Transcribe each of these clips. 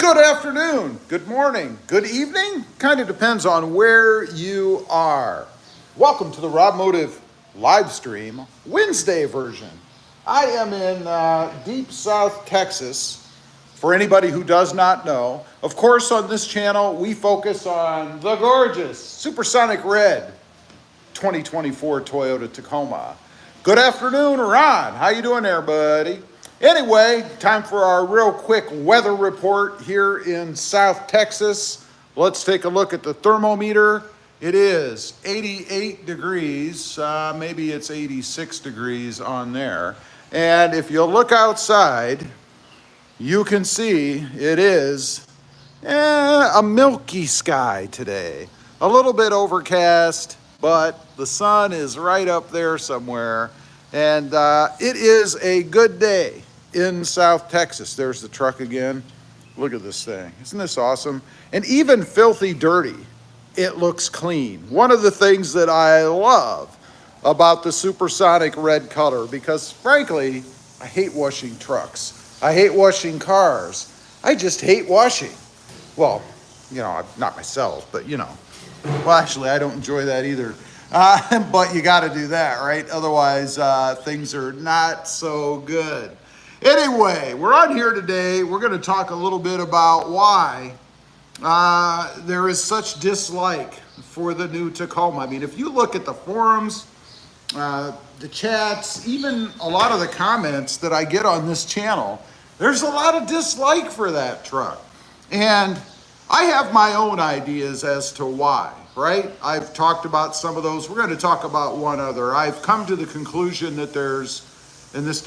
Good afternoon, good morning, good evening. Kind of depends on where you are. Welcome to the RobMotive live stream, Wednesday version. I am in deep South Texas. For anybody who does not know, of course, on this channel, we focus on the gorgeous Supersonic Red 2024 Toyota Tacoma. Good afternoon, Ron. How you doing there, buddy? Anyway, time for our real quick weather report here in South Texas. Let's take a look at the thermometer. It is 88 degrees, maybe it's 86 degrees on there. And if you look outside, you can see it is a milky sky today. A little bit overcast, but the sun is right up there somewhere. And it is a good day in South Texas. There's the truck again. Look at this thing. Isn't this awesome? And even filthy dirty, it looks clean. One of the things that I love about the Supersonic Red color, because frankly, I hate washing trucks. I hate washing cars. I just hate washing. Well, you know, not myself, but you know. Well, actually, I don't enjoy that either. But you got to do that, right? Otherwise, things are not so good. Anyway, we're on here today. We're going to talk a little bit about why there is such dislike for the new Tacoma. I mean, if you look at the forums, the chats, even a lot of the comments that I get on this channel, there's a lot of dislike for that truck. And I have my own ideas as to why. Right? I've talked about some of those. We're going to talk about one other. I've come to the conclusion that there's, and this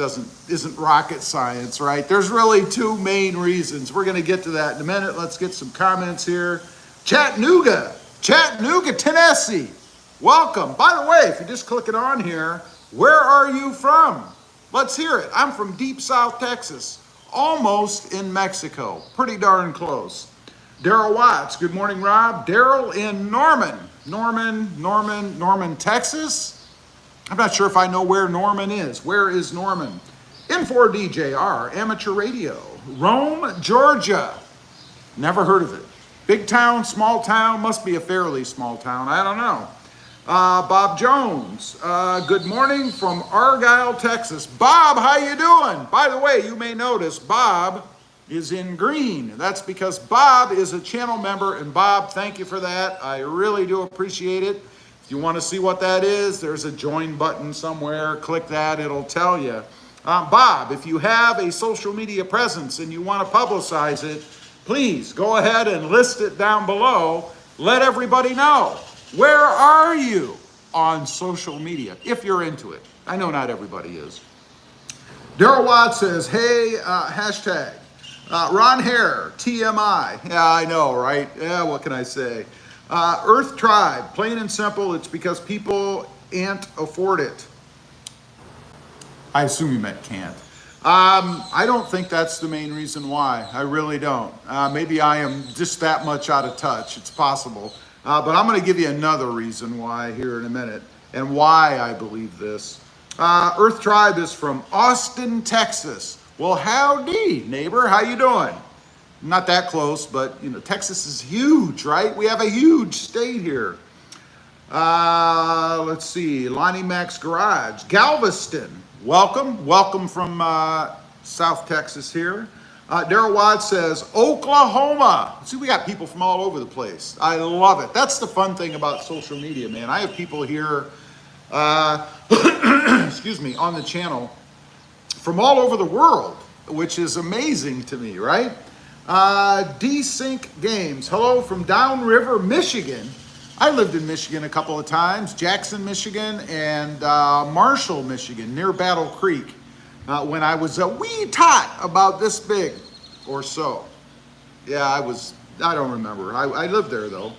isn't rocket science, right? There's really two main reasons. We're going to get to that in a minute. Let's get some comments here. Chattanooga, Tennessee. Welcome. By the way, if you're just clicking on here, where are you from? Let's hear it. I'm from deep South Texas, almost in Mexico. Pretty darn close. Daryl Watts, good morning, Rob. Daryl in Norman, Texas. I'm not sure if I know where Norman is. Where is Norman? N4DJR, amateur radio. Rome, Georgia. Never heard of it. Big town, small town, must be a fairly small town. I don't know. Bob Jones, good morning from Argyle, Texas. Bob, how you doing? By the way, you may notice Bob is in green. That's because Bob is a channel member, and Bob, thank you for that. I really do appreciate it. If you want to see what that is, there's a join button somewhere. Click that, it'll tell you. Bob, if you have a social media presence and you want to publicize it, please go ahead and list it down below. Let everybody know. Where are you on social media, if you're into it? I know not everybody is. Daryl Watt says, hey, hashtag. Ron Hare, TMI. Yeah, I know, right? Yeah, what can I say? Earth Tribe, plain and simple, it's because people can't afford it. I assume you meant can't. I don't think that's the main reason why. I really don't. Maybe I am just that much out of touch. It's possible. But I'm going to give you another reason why here in a minute, and why I believe this. Earth Tribe is from Austin, Texas. Well, howdy, neighbor. How you doing? Not that close, but you know, Texas is huge, right? We have a huge state here. Let's see, Lonnie Mac's Garage, Galveston. Welcome from South Texas here. Daryl Watt says Oklahoma. See, we got people from all over the place. I love it. That's the fun thing about social media, man. I have people here, excuse me, on the channel from all over the world, which is amazing to me, right? D-Sync Games. Hello from Downriver, Michigan. I lived in Michigan a couple of times. Jackson, Michigan, and Marshall, Michigan, near Battle Creek, when I was a wee tot, about this big or so. Yeah, I don't remember. I lived there, though.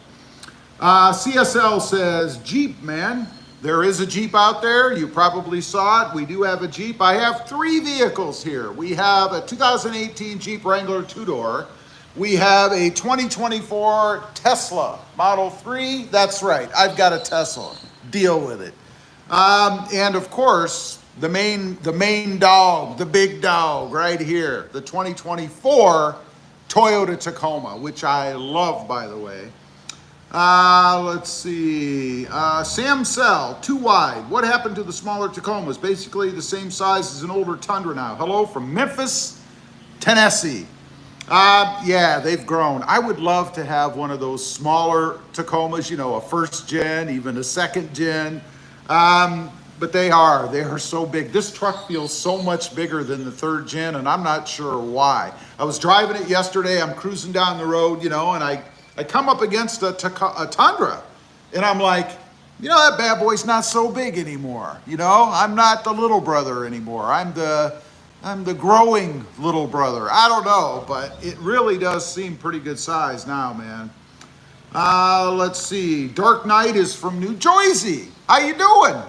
CSL says, Jeep, man. There is a Jeep out there. You probably saw it. We do have a Jeep. I have three vehicles here. We have a 2018 Jeep Wrangler two-door. We have a 2024 Tesla Model 3. That's right. I've got a Tesla. Deal with it. And of course, the main dog, the big dog right here, the 2024 Toyota Tacoma, which I love, by the way. Let's see. Sam Cell, too wide. What happened to the smaller Tacomas? Basically the same size as an older Tundra now. Hello from Memphis, Tennessee. Yeah, they've grown. I would love to have one of those smaller Tacomas, you know, a first gen, even a second gen. But they are so big. This truck feels so much bigger than the third gen, and I'm not sure why. I was driving it yesterday. I'm cruising down the road, you know, and I come up against a Tundra, and I'm like, you know, that bad boy's not so big anymore. You know, I'm not the little brother anymore. I'm the growing little brother. I don't know, but it really does seem pretty good size now, man. Let's see. Dark Knight is from New Jersey. How you doing?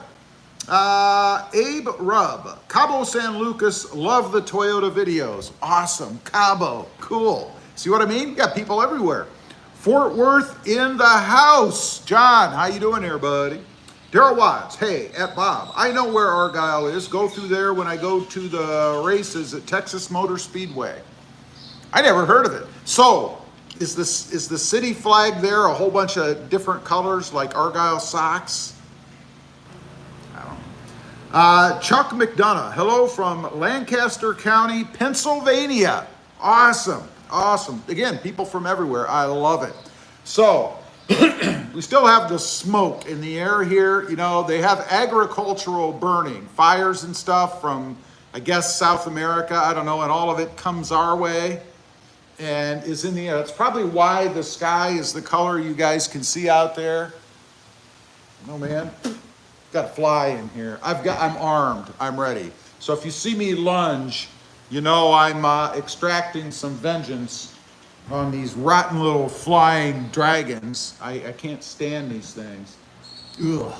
Abe Rubb, Cabo San Lucas, love the Toyota videos. Awesome. Cabo, cool. See what I mean? You got people everywhere. Fort Worth in the house. John, how you doing here, buddy? Daryl Watts, hey, at Bob. I know where Argyle is. Go through there when I go to the races at Texas Motor Speedway. I never heard of it. So, is the city flag there a whole bunch of different colors like Argyle socks? I don't know. Chuck McDonough, hello from Lancaster County, Pennsylvania. Awesome. Awesome. Again, people from everywhere. I love it. So, we still have the smoke in the air here. You know, they have agricultural burning, fires and stuff from, I guess, South America. I don't know, and all of it comes our way and is in the air. That's probably why the sky is the color you guys can see out there. Oh, man. Got a fly in here. I'm armed. I'm ready. So if you see me lunge, you know I'm extracting some vengeance on these rotten little flying dragons. I can't stand these things. Ugh.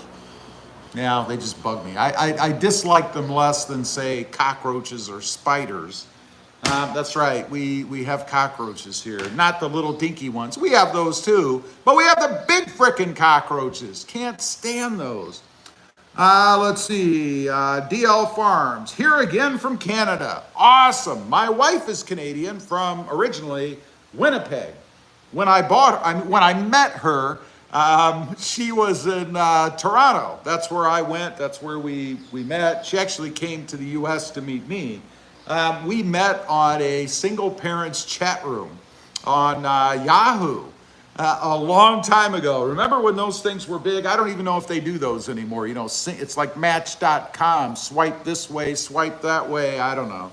Yeah, they just bug me. I dislike them less than, say, cockroaches or spiders. That's right, we have cockroaches here. Not the little dinky ones. We have those too, but we have the big frickin' cockroaches. Can't stand those. Let's see, DL Farms, here again from Canada. Awesome. My wife is Canadian from originally Winnipeg. When I met her, she was in Toronto. That's where I went. That's where we met. She actually came to the US to meet me. We met on a single parents chat room on Yahoo. A long time ago. Remember when those things were big? I don't even know if they do those anymore. You know, it's like Match.com. Swipe this way, swipe that way. I don't know.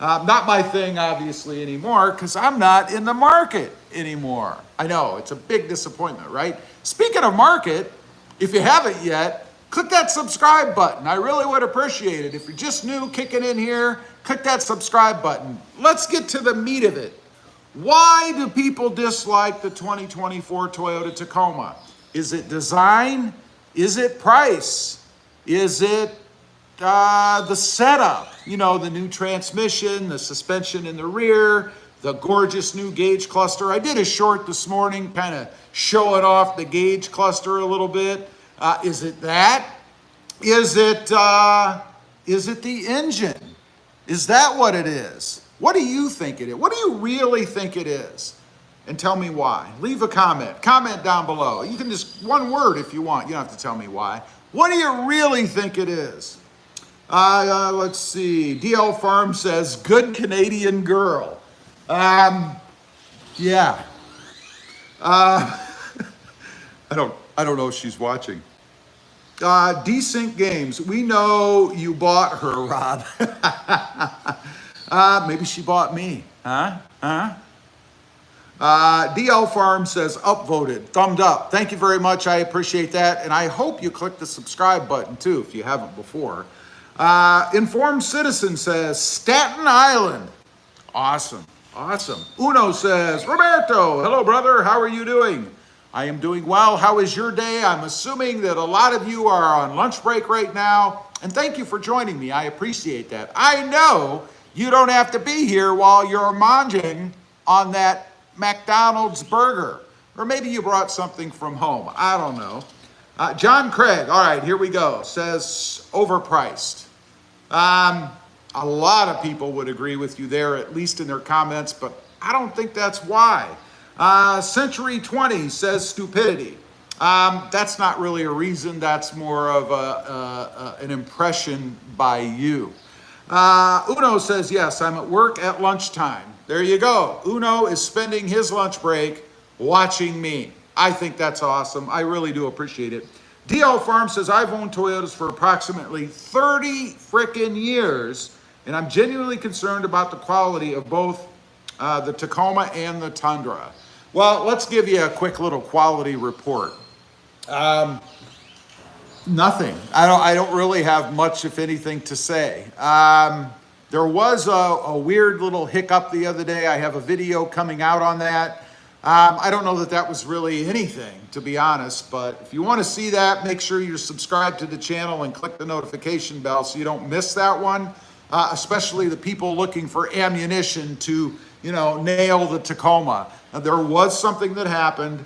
Not my thing, obviously, anymore, because I'm not in the market anymore. I know, it's a big disappointment, right? Speaking of market, if you haven't yet, click that subscribe button. I really would appreciate it. If you're just new, kicking in here, click that subscribe button. Let's get to the meat of it. Why do people dislike the 2024 Toyota Tacoma? Is it design? Is it price? Is it the setup? You know, the new transmission, the suspension in the rear, the gorgeous new gauge cluster. I did a short this morning, kind of showing off the gauge cluster a little bit. Is it that? Is it the engine? Is that what it is? What do you think it is? What do you really think it is? And tell me why. Leave a comment. Comment down below. You can just, one word if you want. You don't have to tell me why. What do you really think it is? Let's see. DL Farm says, good Canadian girl. Yeah. I don't know if she's watching. Decent Games. We know you bought her, Rob. Maybe she bought me. DL Farm says upvoted, thumbed up. Thank you very much. I appreciate that. And I hope you click the subscribe button too, if you haven't before. Informed Citizen says Staten Island. Awesome. Awesome. Uno says, Roberto, hello, brother. How are you doing? I am doing well. How is your day? I'm assuming that a lot of you are on lunch break right now. And thank you for joining me. I appreciate that. I know you don't have to be here while you're munching on that McDonald's burger. Or maybe you brought something from home. I don't know. John Craig, all right, here we go, says overpriced. A lot of people would agree with you there, at least in their comments, but I don't think that's why. Century 20 says stupidity. That's not really a reason. That's more of an impression by you. Uno says, yes, I'm at work at lunchtime. There you go. Uno is spending his lunch break watching me. I think that's awesome. I really do appreciate it. DL Farm says, I've owned Toyotas for approximately 30 frickin' years, and I'm genuinely concerned about the quality of both the Tacoma and the Tundra. Well, let's give you a quick little quality report. Nothing. I don't really have much, if anything, to say. There was a weird little hiccup the other day. I have a video coming out on that. I don't know that that was really anything, to be honest, but if you want to see that, make sure you're subscribed to the channel and click the notification bell so you don't miss that one, especially the people looking for ammunition to, nail the Tacoma. There was something that happened.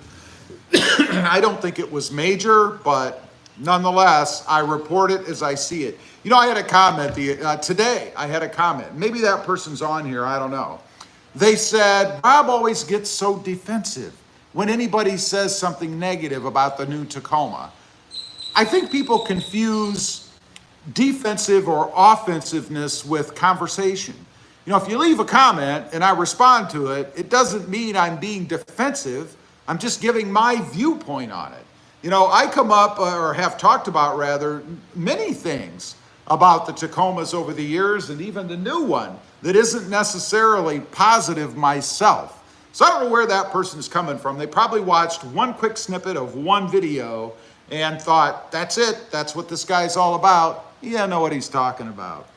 I don't think it was major, but nonetheless, I report it as I see it. I had a comment today. I had a comment. Maybe that person's on here. I don't know. They said, Rob always gets so defensive when anybody says something negative about the new Tacoma. I think people confuse defensive or offensiveness with conversation. If you leave a comment and I respond to it, it doesn't mean I'm being defensive. I'm just giving my viewpoint on it. I come up, or have talked about rather, many things about the Tacomas over the years, and even the new one that isn't necessarily positive myself. So I don't know where that person is coming from. They probably watched one quick snippet of one video and thought, that's it, that's what this guy's all about. Yeah, I know what he's talking about.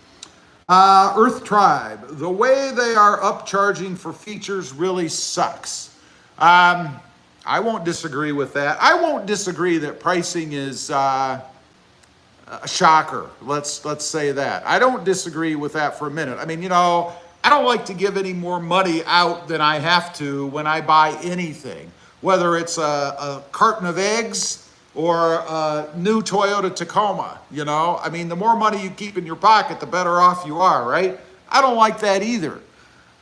Earth Tribe, the way they are upcharging for features really sucks. I won't disagree with that. I won't disagree that pricing is a shocker. Let's say that. I don't disagree with that for a minute. I don't like to give any more money out than I have to when I buy anything, whether it's a carton of eggs or a new Toyota Tacoma. The more money you keep in your pocket, the better off you are, right? I don't like that either.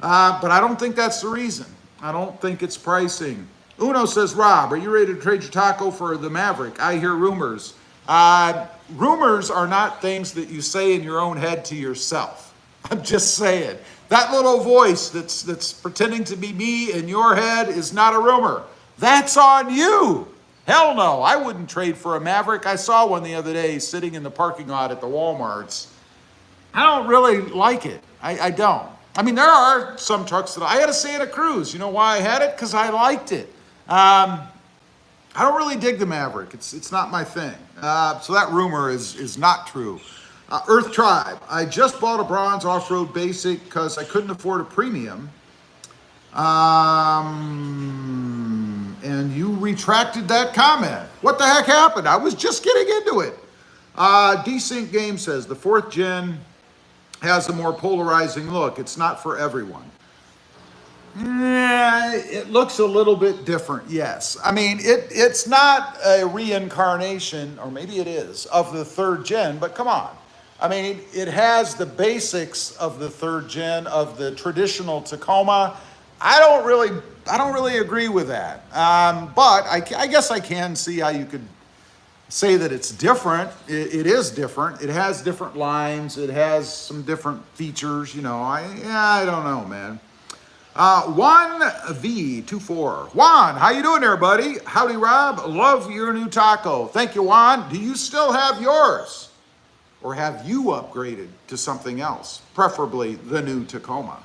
But I don't think that's the reason. I don't think it's pricing. Uno says, Rob, are you ready to trade your taco for the Maverick? I hear rumors. Rumors are not things that you say in your own head to yourself. I'm just saying. That little voice that's pretending to be me in your head is not a rumor. That's on you. Hell no, I wouldn't trade for a Maverick. I saw one the other day sitting in the parking lot at the Walmarts. I don't really like it. I don't. There are some trucks that I had a Santa Cruz. You know why I had it? Because I liked it. I don't really dig the Maverick. It's not my thing. So that rumor is not true. Earth Tribe, I just bought a bronze off-road basic because I couldn't afford a premium. And you retracted that comment. What the heck happened? I was just getting into it. Desync Game says, the 4th gen has a more polarizing look. It's not for everyone. It looks a little bit different, yes. It's not a reincarnation, or maybe it is, of the 3rd gen, but come on. It has the basics of the 3rd gen, of the traditional Tacoma. I don't really agree with that. But I guess I can see how you could say that it's different. It is different. It has different lines. It has some different features, I don't know, man. Juan V24. Juan, how you doing there, buddy? Howdy, Rob. Love your new taco. Thank you, Juan. Do you still have yours? Or have you upgraded to something else? Preferably the new Tacoma.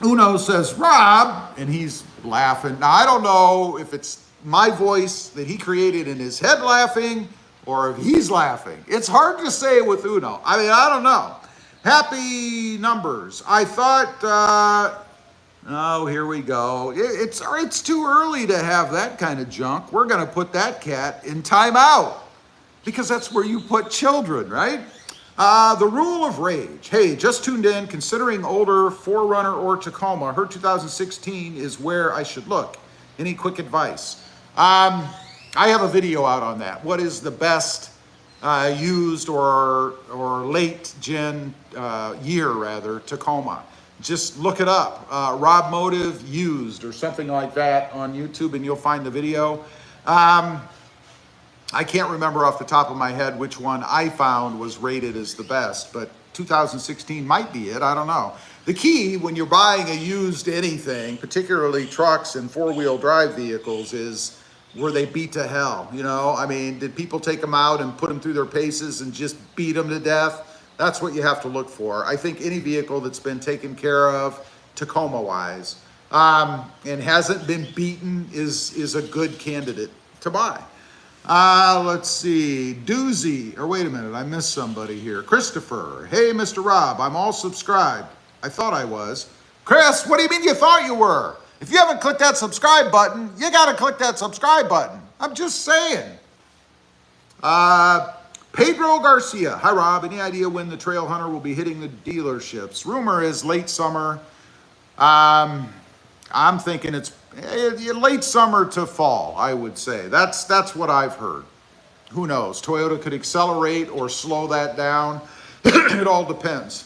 Uno says, Rob, and he's laughing. Now, I don't know if it's my voice that he created in his head laughing or if he's laughing. It's hard to say with Uno. I don't know. Happy numbers. I thought, oh, here we go. It's too early to have that kind of junk. We're going to put that cat in timeout because that's where you put children, right? The rule of rage. Hey, just tuned in. Considering older 4Runner or Tacoma, her 2016 is where I should look. Any quick advice? I have a video out on that. What is the best used or late gen year rather Tacoma? Just look it up, RobMotive used or something like that on YouTube, and you'll find the video. I can't remember off the top of my head which one I found was rated as the best, but 2016 might be it. I don't know. The key when you're buying a used anything, particularly trucks and four-wheel drive vehicles, is were they beat to hell? You know, I mean, did people take them out and put them through their paces and just beat them to death? That's what you have to look for. I think any vehicle that's been taken care of, Tacoma-wise, and hasn't been beaten is a good candidate to buy. Let's see, Doozy, or wait a minute, I missed somebody here. Christopher, hey, Mr. Rob, I'm all subscribed. I thought I was. Chris, what do you mean you thought you were? If you haven't clicked that subscribe button, you got to click that subscribe button. I'm just saying. Pedro Garcia, hi, Rob. Any idea when the Trail Hunter will be hitting the dealerships? Rumor is late summer. I'm thinking it's late summer to fall, I would say. That's what I've heard. Who knows? Toyota could accelerate or slow that down. It all depends.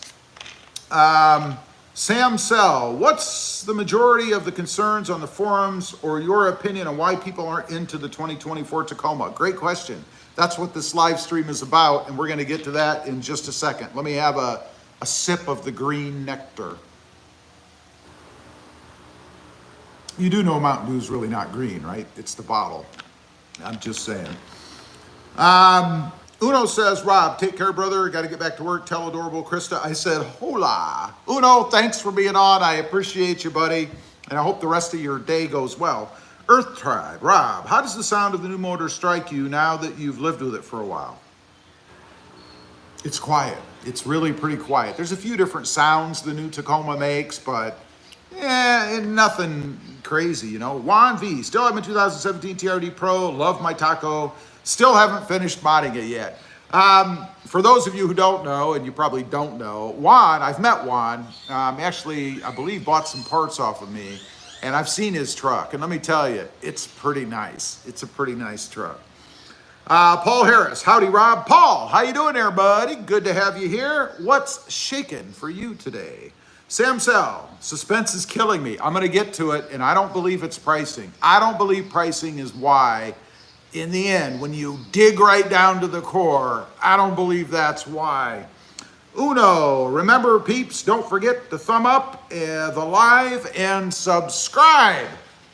Sam Sell, what's the majority of the concerns on the forums or your opinion on why people aren't into the 2024 Tacoma? Great question. That's what this live stream is about, and we're going to get to that in just a second. Let me have a sip of the green nectar. You do know Mountain Dew is really not green, right? It's the bottle. I'm just saying. Uno says, Rob, take care, brother. Got to get back to work. Tell adorable Krista I said hola. Uno, thanks for being on. I appreciate you, buddy. And I hope the rest of your day goes well. Earth Tribe, Rob, how does the sound of the new motor strike you now that you've lived with it for a while? It's quiet. It's really pretty quiet. There's a few different sounds the new Tacoma makes, but nothing crazy, you know. Juan V, still have my 2017 TRD Pro. Love my taco. Still haven't finished modding it yet. For those of you who don't know, and you probably don't know, Juan, I've met Juan. Actually, I believe bought some parts off of me, and I've seen his truck. And let me tell you, it's pretty nice. It's a pretty nice truck. Paul Harris, howdy, Rob. Paul, how you doing there, buddy? Good to have you here. What's shaking for you today? Sam Sell, suspense is killing me. I'm going to get to it, and I don't believe it's pricing. I don't believe pricing is why. In the end, when you dig right down to the core, I don't believe that's why. Uno, remember, peeps, don't forget to thumb up the live and subscribe.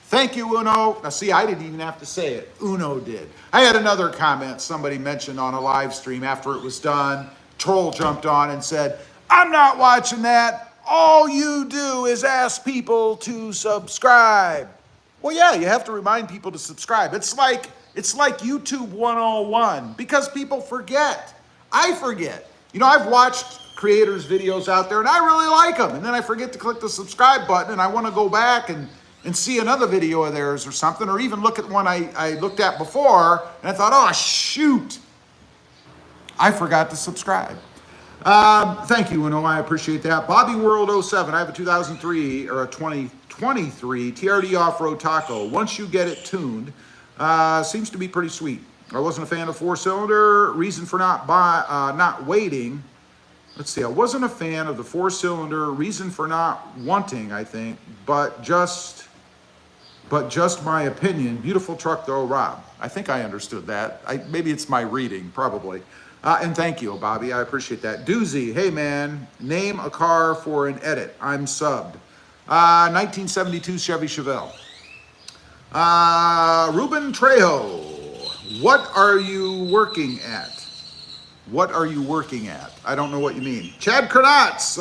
Thank you, Uno. Now, see, I didn't even have to say it. Uno did. I had another comment somebody mentioned on a live stream after it was done. Troll jumped on and said, I'm not watching that. All you do is ask people to subscribe. Well, yeah, you have to remind people to subscribe. It's like YouTube 101 because people forget. I forget. You know, I've watched creators' videos out there and I really like them. And then I forget to click the subscribe button and I want to go back and see another video of theirs or something, or even look at one I looked at before and I thought, oh, shoot, I forgot to subscribe. Thank you, Uno. I appreciate that. Bobby World 07. I have a 2003 or a 2023 TRD Off-Road Taco. Once you get it tuned, seems to be pretty sweet. I wasn't a fan of four-cylinder. Reason for not waiting. Let's see. I wasn't a fan of the four-cylinder. Reason for not wanting, I think, but just my opinion. Beautiful truck though, Rob. I think I understood that. Maybe it's my reading, probably. And thank you, Bobby. I appreciate that. Doozy, hey man, name a car for an edit. I'm subbed. 1972 Chevy Chevelle. Ruben Trejo, what are you working at? What are you working at? I don't know what you mean. Chad Kranatz,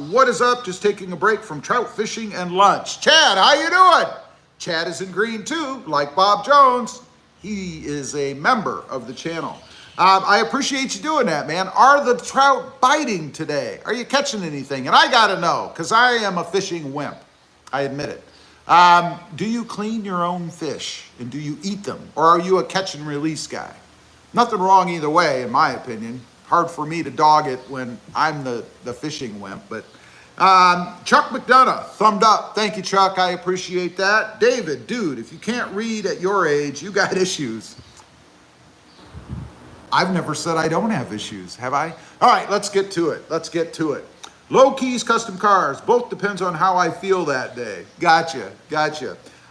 what is up? Just taking a break from trout fishing and lunch. Chad, how you doing? Chad is in green too, like Bob Jones. He is a member of the channel. I appreciate you doing that, man. Are the trout biting today? Are you catching anything? And I gotta know, because I am a fishing wimp. I admit it. Do you clean your own fish and do you eat them? Or are you a catch and release guy? Nothing wrong either way, in my opinion. Hard for me to dog it when I'm the fishing wimp. But Chuck McDonough, thumbed up. Thank you, Chuck. I appreciate that. David, dude, if you can't read at your age, you got issues. I've never said I don't have issues, have I? All right, let's get to it. Let's get to it. Low keys, custom cars. Both depends on how I feel that day. Gotcha.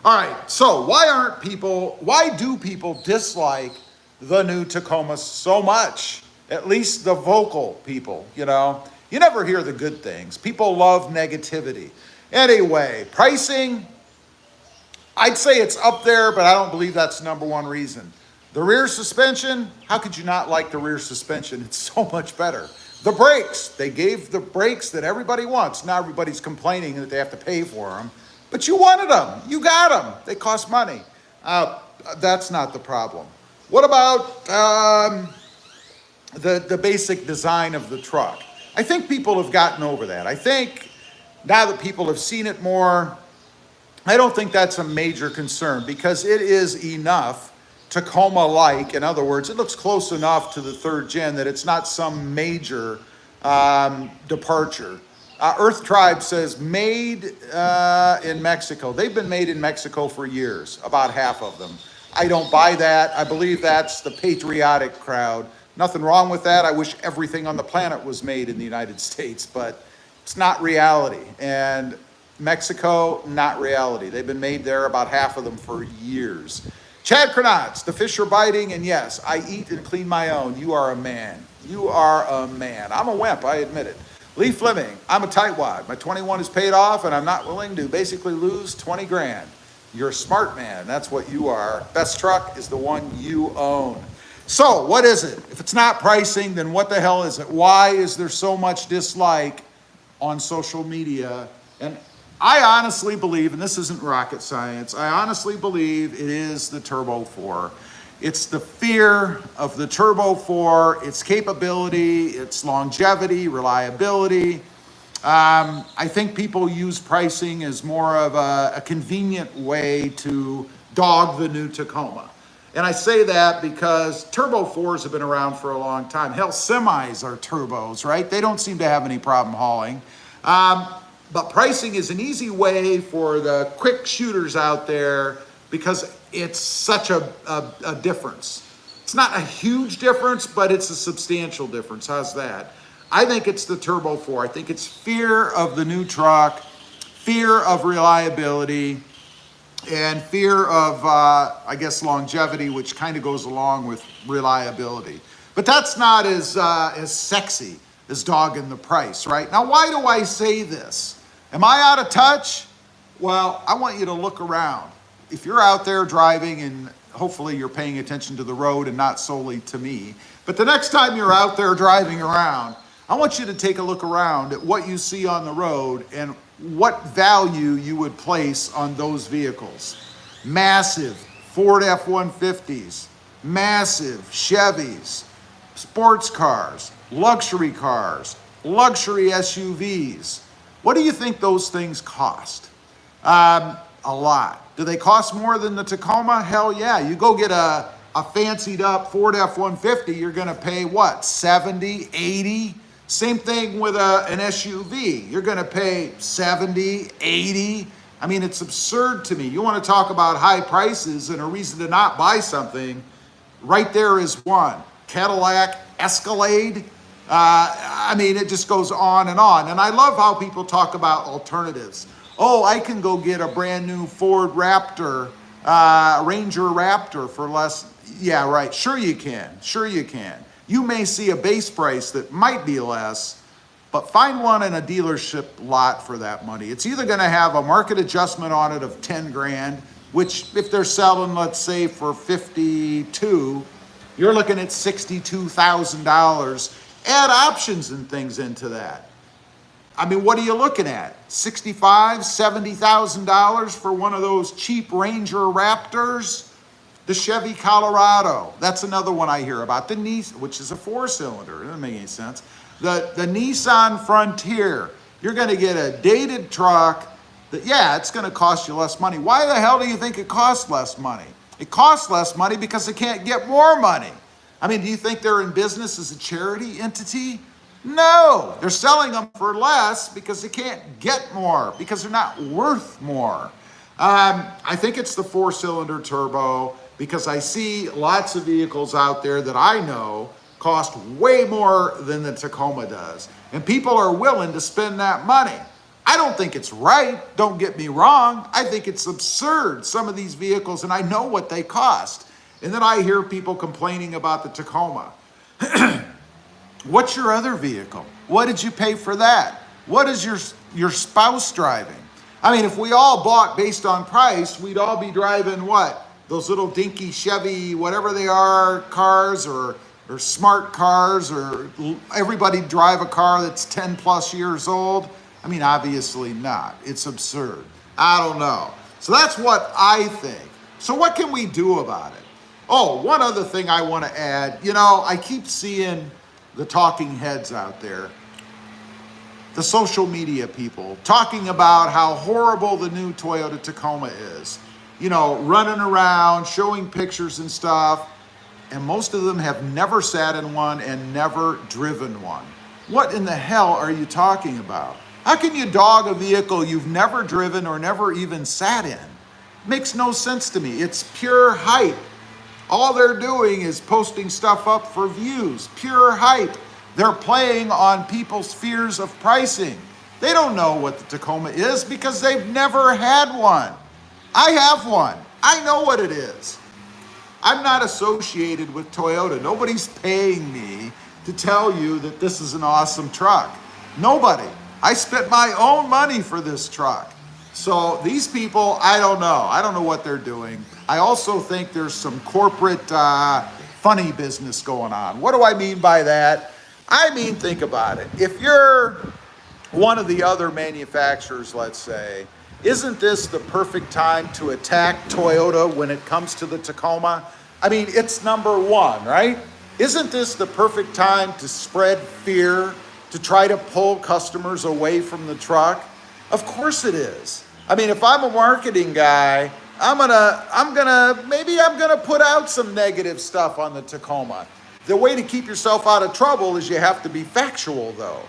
All right, so why do people dislike the new Tacoma so much? At least the vocal people, you know? You never hear the good things. People love negativity. Anyway, pricing, I'd say it's up there, but I don't believe that's number one reason. The rear suspension, how could you not like the rear suspension? It's so much better. The brakes, they gave the brakes that everybody wants. Now everybody's complaining that they have to pay for them, but you wanted them, you got them. They cost money. That's not the problem. What about the basic design of the truck? I think people have gotten over that. I think now that people have seen it more, I don't think that's a major concern because it is enough Tacoma-like. In other words, it looks close enough to the third gen that it's not some major departure. Earth Tribe says made in Mexico. They've been made in Mexico for years, about half of them. I don't buy that. I believe that's the patriotic crowd. Nothing wrong with that. I wish everything on the planet was made in the United States, but it's not reality. And Mexico, not reality. They've been made there, about half of them, for years. Chad Kranatz, the fish are biting, and yes, I eat and clean my own. You are a man. You are a man. I'm a wimp, I admit it. Lee Fleming, I'm a tightwad. My 21 is paid off, and I'm not willing to basically lose 20 grand. You're a smart man. That's what you are. Best truck is the one you own. So what is it? If it's not pricing, then what the hell is it? Why is there so much dislike on social media? And I honestly believe, and this isn't rocket science, I honestly believe it is the Turbo 4. It's the fear of the Turbo 4, its capability, its longevity, reliability. I think people use pricing as more of a convenient way to dog the new Tacoma. And I say that because Turbo 4s have been around for a long time. Hell, semis are turbos, right? They don't seem to have any problem hauling. But pricing is an easy way for the quick shooters out there because it's such a difference. It's not a huge difference, but it's a substantial difference. How's that? I think it's the Turbo 4. I think it's fear of the new truck, fear of reliability, and fear of, I guess, longevity, which kind of goes along with reliability. But that's not as sexy as dogging the price, right? Now, why do I say this? Am I out of touch? Well, I want you to look around. If you're out there driving, and hopefully you're paying attention to the road and not solely to me, but the next time you're out there driving around, I want you to take a look around at what you see on the road and what value you would place on those vehicles. Massive Ford F-150s, massive Chevys, sports cars, luxury SUVs. What do you think those things cost? A lot. Do they cost more than the Tacoma? Hell yeah. You go get a fancied up Ford F-150, you're gonna pay what, 70, 80? Same thing with an SUV. You're gonna pay 70, 80. I mean, it's absurd to me. You wanna talk about high prices and a reason to not buy something, right there is one. Cadillac Escalade. I mean, it just goes on. And I love how people talk about alternatives. Oh, I can go get a brand new Ford Raptor, Ranger Raptor for less. Yeah, right. Sure you can. You may see a base price that might be less, but find one in a dealership lot for that money. It's either going to have a market adjustment on it of 10 grand, which if they're selling, let's say for 52, you're looking at $62,000. Add options and things into that. I mean, what are you looking at? $65,000, $70,000 for one of those cheap Ranger Raptors? The Chevy Colorado, that's another one I hear about. The Nissan, which is a 4-cylinder, it doesn't make any sense. The Nissan Frontier, you're gonna get a dated truck that, yeah, it's gonna cost you less money. Why the hell do you think it costs less money? It costs less money because they can't get more money. I mean, do you think they're in business as a charity entity? No, they're selling them for less because they can't get more, because they're not worth more. I think it's the 4-cylinder turbo because I see lots of vehicles out there that I know cost way more than the Tacoma does. And people are willing to spend that money. I don't think it's right, don't get me wrong. I think it's absurd, some of these vehicles, and I know what they cost. And then I hear people complaining about the Tacoma. What's your other vehicle? What did you pay for that? What is your spouse driving? I mean, if we all bought based on price, we'd all be driving what? Those little dinky Chevy, whatever they are, cars or smart cars, or everybody drive a car that's 10 plus years old. I mean, obviously not. It's absurd. I don't know. So that's what I think. So what can we do about it? Oh, one other thing I want to add. You know, I keep seeing the talking heads out there, the social media people, talking about how horrible the new Toyota Tacoma is. You know, running around, showing pictures and stuff. And most of them have never sat in one and never driven one. What in the hell are you talking about? How can you dog a vehicle you've never driven or never even sat in? Makes no sense to me. It's pure hype. All they're doing is posting stuff up for views. Pure hype. They're playing on people's fears of pricing. They don't know what the Tacoma is because they've never had one. I have one. I know what it is. I'm not associated with Toyota. Nobody's paying me to tell you that this is an awesome truck. Nobody. I spent my own money for this truck. So these people, I don't know. I don't know what they're doing. I also think there's some corporate funny business going on. What do I mean by that? I mean, think about it. If you're one of the other manufacturers, let's say, isn't this the perfect time to attack Toyota when it comes to the Tacoma? I mean, it's number one, right? Isn't this the perfect time to spread fear, to try to pull customers away from the truck? Of course it is. I mean, if I'm a marketing guy, I'm gonna put out some negative stuff on the Tacoma. The way to keep yourself out of trouble is you have to be factual, though.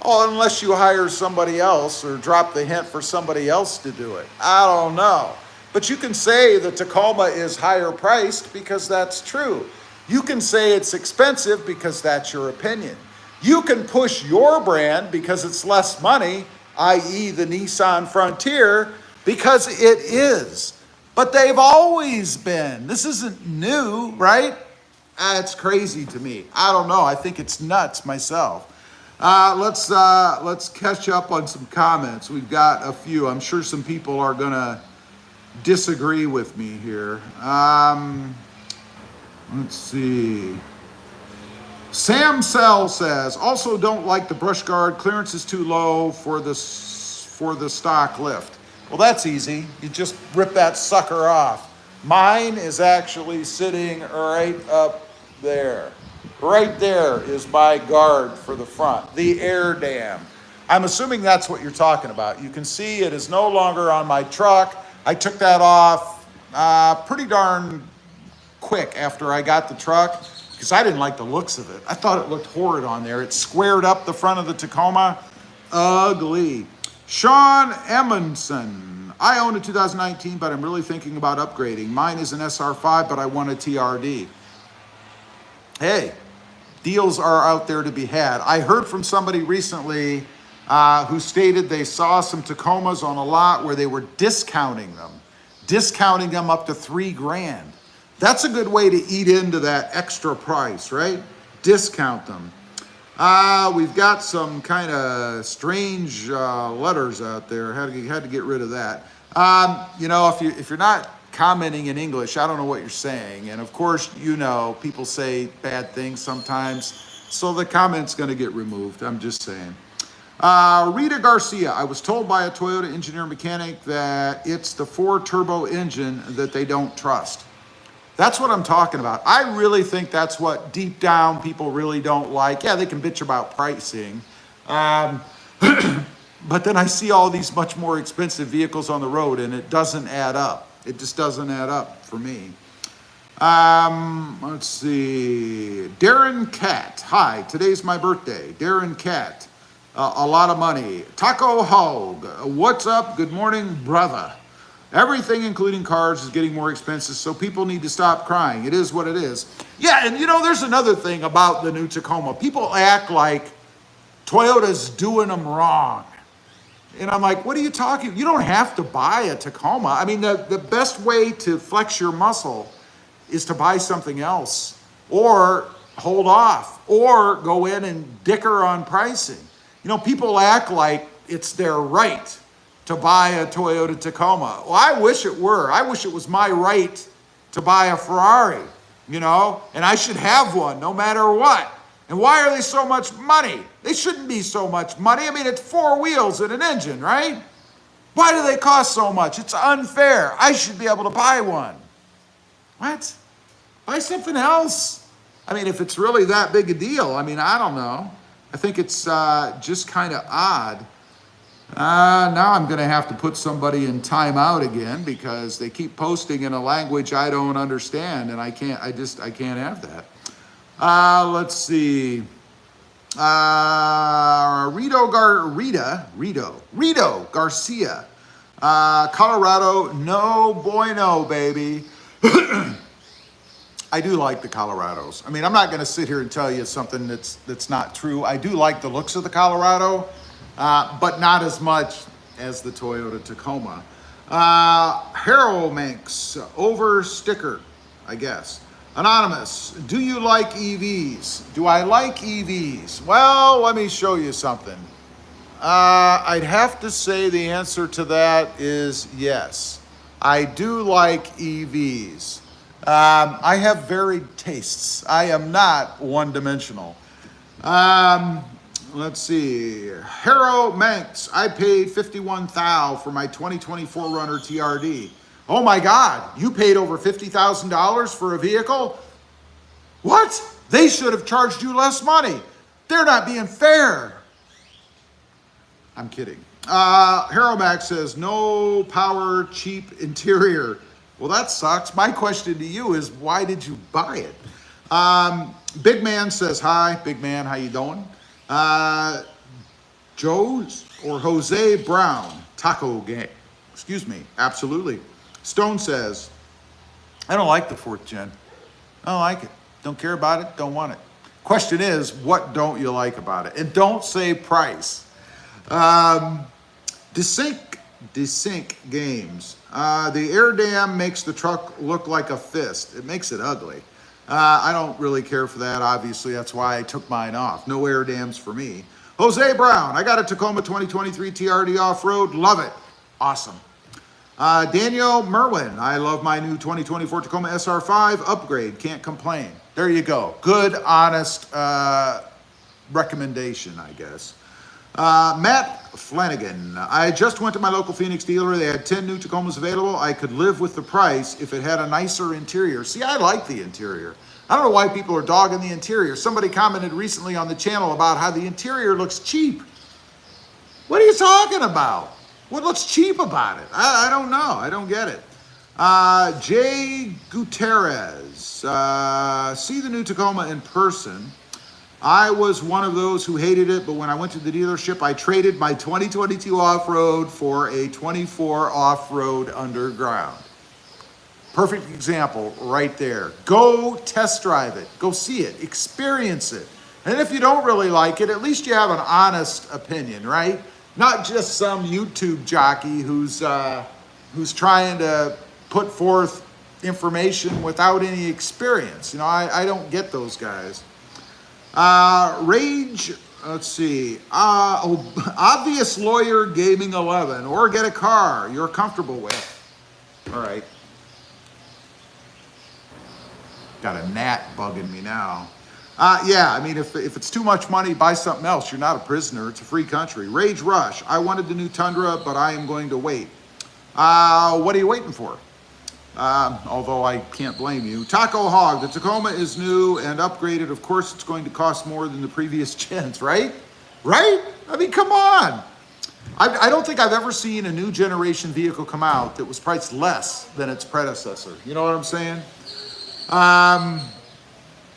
Oh, unless you hire somebody else or drop the hint for somebody else to do it. I don't know. But you can say the Tacoma is higher priced because that's true. You can say it's expensive because that's your opinion. You can push your brand because it's less money, i.e. the Nissan Frontier, because it is. But they've always been. This isn't new, right? It's crazy to me. I don't know. I think it's nuts myself. Let's catch up on some comments. We've got a few. I'm sure some people are gonna disagree with me here. Let's see. Sam Sell says, also don't like the brush guard. Clearance is too low for the stock lift. Well, that's easy. You just rip that sucker off. Mine is actually sitting right up there. Right there is my guard for the front, the air dam. I'm assuming that's what you're talking about. You can see it is no longer on my truck. I took that off pretty darn quick after I got the truck because I didn't like the looks of it. I thought it looked horrid on there. It squared up the front of the Tacoma. Ugly. Sean Emmonson. I own a 2019, but I'm really thinking about upgrading. Mine is an SR5, but I want a TRD. Hey, deals are out there to be had. I heard from somebody recently who stated they saw some Tacomas on a lot where they were discounting them up to $3,000. That's a good way to eat into that extra price, right? Discount them. We've got some kind of strange letters out there. Had to get rid of that. You know, if you're not commenting in English, I don't know what you're saying. And of course, you know, people say bad things sometimes. So the comment's going to get removed. I'm just saying. Rita Garcia, I was told by a Toyota engineer mechanic that it's the 4-turbo engine that they don't trust. That's what I'm talking about. I really think that's what deep down people really don't like. Yeah, they can bitch about pricing. But then I see all these much more expensive vehicles on the road and it doesn't add up. It just doesn't add up for me. Let's see. Darren Cat. Hi, today's my birthday. Darren Cat. A lot of money. Taco Hog. What's up? Good morning, brother. Everything, including cars, is getting more expensive, so people need to stop crying. It is what it is. Yeah, and you know, there's another thing about the new Tacoma. People act like Toyota's doing them wrong. And I'm like, what are you talking? You don't have to buy a Tacoma. I mean, the best way to flex your muscle is to buy something else or hold off or go in and dicker on pricing. You know, people act like it's their right to buy a Toyota Tacoma. Well, I wish it were. I wish it was my right to buy a Ferrari, you know, and I should have one no matter what. And why are they so much money? They shouldn't be so much money. I mean, it's 4 wheels and an engine, right? Why do they cost so much? It's unfair. I should be able to buy one. What? Buy something else. I mean, if it's really that big a deal, I mean, I don't know. I think it's just kind of odd. Now I'm going to have to put somebody in timeout again because they keep posting in a language I don't understand, and I can't have that. Let's see. Rito Garcia. Colorado, no bueno, baby. I do like the Colorados. I mean, I'm not going to sit here and tell you something that's not true. I do like the looks of the Colorado, but not as much as the Toyota Tacoma. Harold Manx, over sticker, I guess. Anonymous, do you like EVs? Do I like EVs? Well, let me show you something. I'd have to say the answer to that is yes. I do like EVs. I have varied tastes. I am not one-dimensional. Let's see. Harold Manx, I paid $51,000 for my 2024 Runner TRD. Oh my God, you paid over $50,000 for a vehicle? What? They should have charged you less money. They're not being fair. I'm kidding. Harold Max says, no power, cheap interior. Well, that sucks. My question to you is, why did you buy it? Big Man says, hi. Big Man, how you doing? Joe's or Jose Brown, Taco Gang. Excuse me, absolutely. Stone says, I don't like the 4th gen. I don't like it. Don't care about it. Don't want it. Question is, what don't you like about it? And don't say price. Desync Games. The air dam makes the truck look like a fist. It makes it ugly. I don't really care for that. Obviously, that's why I took mine off. No air dams for me. Jose Brown. I got a Tacoma 2023 TRD off-road. Love it. Awesome. Daniel Merwin, I love my new 2024 Tacoma SR5 upgrade. Can't complain. There you go. Good, honest recommendation, I guess. Matt Flanagan, I just went to my local Phoenix dealer. They had 10 new Tacomas available. I could live with the price if it had a nicer interior. See, I like the interior. I don't know why people are dogging the interior. Somebody commented recently on the channel about how the interior looks cheap. What are you talking about? What looks cheap about it? I don't know. I don't get it. Jay Gutierrez. See the new Tacoma in person. I was one of those who hated it, but when I went to the dealership, I traded my 2022 off-road for a 24 off-road underground. Perfect example right there. Go test drive it. Go see it. Experience it. And if you don't really like it, at least you have an honest opinion, right? Not just some YouTube jockey who's trying to put forth information without any experience. You know, I don't get those guys. Rage, let's see. Obvious Lawyer Gaming 11, or get a car you're comfortable with. All right. Got a gnat bugging me now. Yeah, I mean, if it's too much money, buy something else. You're not a prisoner. It's a free country. Rage Rush. I wanted the new Tundra, but I am going to wait. What are you waiting for? Although I can't blame you. Taco Hog. The Tacoma is new and upgraded. Of course, it's going to cost more than the previous gens, right? Right? I mean, come on. I don't think I've ever seen a new generation vehicle come out that was priced less than its predecessor. You know what I'm saying?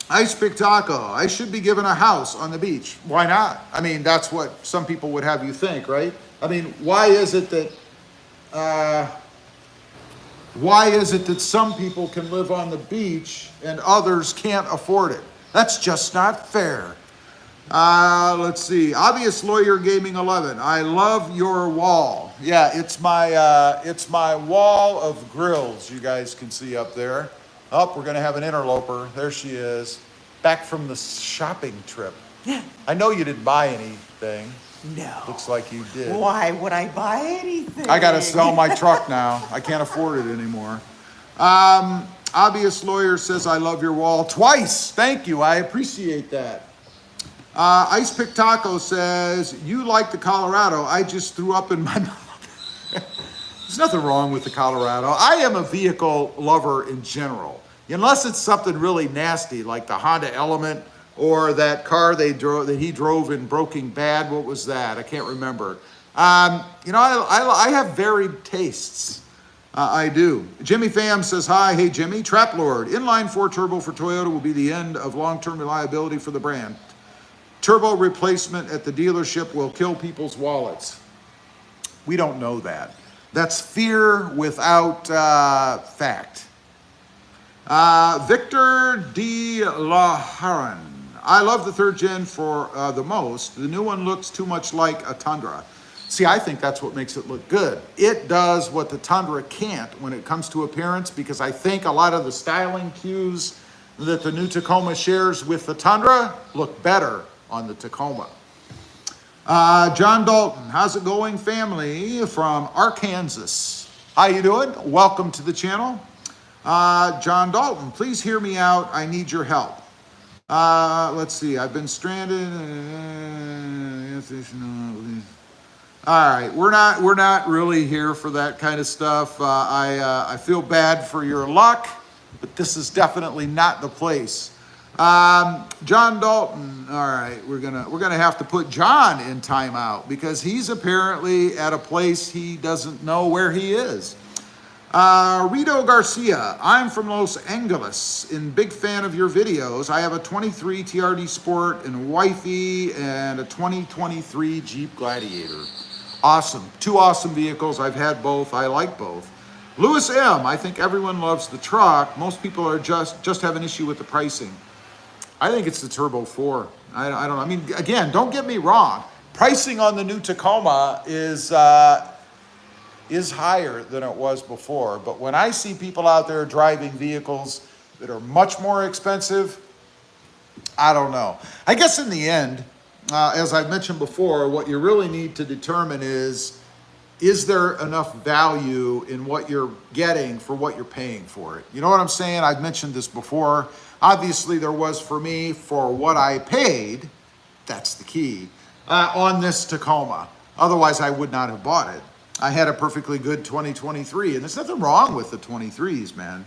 Ice Pick Taco, I should be given a house on the beach. Why not? I mean, that's what some people would have you think, right? I mean, why is it that Why is it that some people can live on the beach and others can't afford it? That's just not fair. Let's see. Obvious Lawyer Gaming 11. I love your wall. Yeah, it's my wall of grills. You guys can see up there. Oh, we're gonna have an interloper. There she is, back from the shopping trip. I know you didn't buy anything. No. Looks like you did. Why would I buy anything? I gotta sell my truck now. I can't afford it anymore. Obvious Lawyer says I love your wall twice. Thank you. I appreciate that. Ice Pick Taco says, you like the Colorado. I just threw up in my mouth. There's nothing wrong with the Colorado. I am a vehicle lover in general. Unless it's something really nasty like the Honda Element or that car that he drove in Breaking Bad. What was that? I can't remember. I have varied tastes. I do. Jimmy Pham says, hi. Hey, Jimmy. Trap Lord. Inline 4 turbo for Toyota will be the end of long-term reliability for the brand. Turbo replacement at the dealership will kill people's wallets. We don't know that. That's fear without fact. Victor D. La Haran. I love the third gen for the most. The new one looks too much like a Tundra. See, I think that's what makes it look good. It does what the Tundra can't when it comes to appearance, because I think a lot of the styling cues that the new Tacoma shares with the Tundra look better on the Tacoma. John Dalton, how's it going, family from Arkansas? How you doing? Welcome to the channel. John Dalton, please hear me out. I need your help. Let's see. I've been stranded. All right, we're not really here for that kind of stuff. I feel bad for your luck, but this is definitely not the place. John Dalton. All right, we're gonna have to put John in timeout because he's apparently at a place he doesn't know where he is. Rito Garcia, I'm from Los Angeles and big fan of your videos. I have a 23 TRD Sport and wifey and a 2023 Jeep Gladiator. Awesome. Two awesome vehicles. I've had both. I like both. Lewis M, I think everyone loves the truck. Most people are just have an issue with the pricing. I think it's the Turbo 4. I don't know. I mean, again, don't get me wrong. Pricing on the new Tacoma is higher than it was before. But when I see people out there driving vehicles that are much more expensive, I don't know. I guess in the end, as I've mentioned before, what you really need to determine is there enough value in what you're getting for what you're paying for it? You know what I'm saying? I've mentioned this before. Obviously, there was for me for what I paid, that's the key, on this Tacoma. Otherwise, I would not have bought it. I had a perfectly good 2023, and there's nothing wrong with the 23s, man.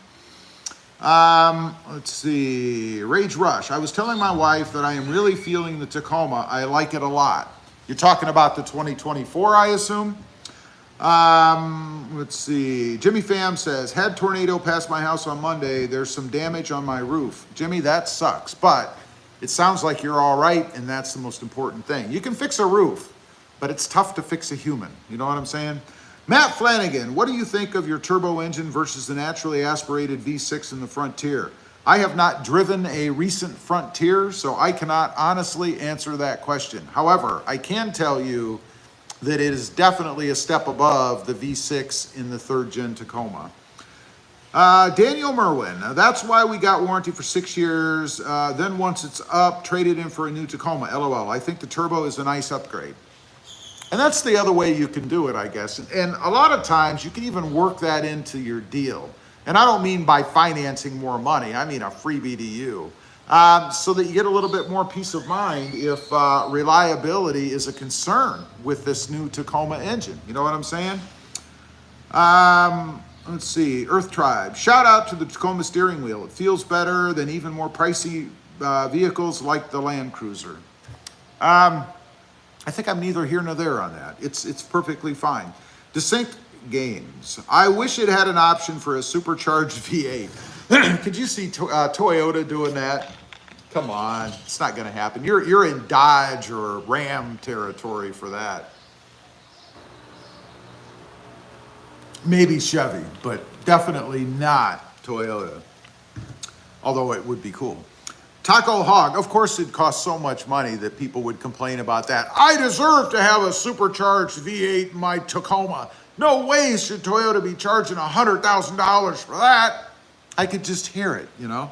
Let's see. Rage Rush. I was telling my wife that I am really feeling the Tacoma. I like it a lot. You're talking about the 2024, I assume? Let's see. Jimmy Pham says, had tornado pass my house on Monday. There's some damage on my roof. Jimmy, that sucks, but it sounds like you're all right, and that's the most important thing. You can fix a roof, but it's tough to fix a human. You know what I'm saying? Matt Flanagan, what do you think of your turbo engine versus the naturally aspirated V6 in the Frontier? I have not driven a recent Frontier, so I cannot honestly answer that question. However, I can tell you that it is definitely a step above the V6 in the third gen Tacoma. Daniel Merwin, that's why we got warranty for 6 years. Then once it's up, trade it in for a new Tacoma. LOL. I think the turbo is a nice upgrade. And that's the other way you can do it, I guess. And a lot of times you can even work that into your deal. And I don't mean by financing more money. I mean a freebie to you. So that you get a little bit more peace of mind if reliability is a concern with this new Tacoma engine. You know what I'm saying? Let's see. Earth Tribe. Shout out to the Tacoma steering wheel. It feels better than even more pricey vehicles like the Land Cruiser. I think I'm neither here nor there on that. It's perfectly fine. Distinct Games. I wish it had an option for a supercharged V8. Could you see Toyota doing that? Come on, it's not going to happen. You're in Dodge or Ram territory for that. Maybe Chevy, but Definitely not Toyota, although it would be cool. Taco Hog, of course it costs so much money that people would complain about that. I deserve to have a supercharged V8 in my Tacoma. No way should Toyota be charging $100,000 for that. I could just hear it, you know.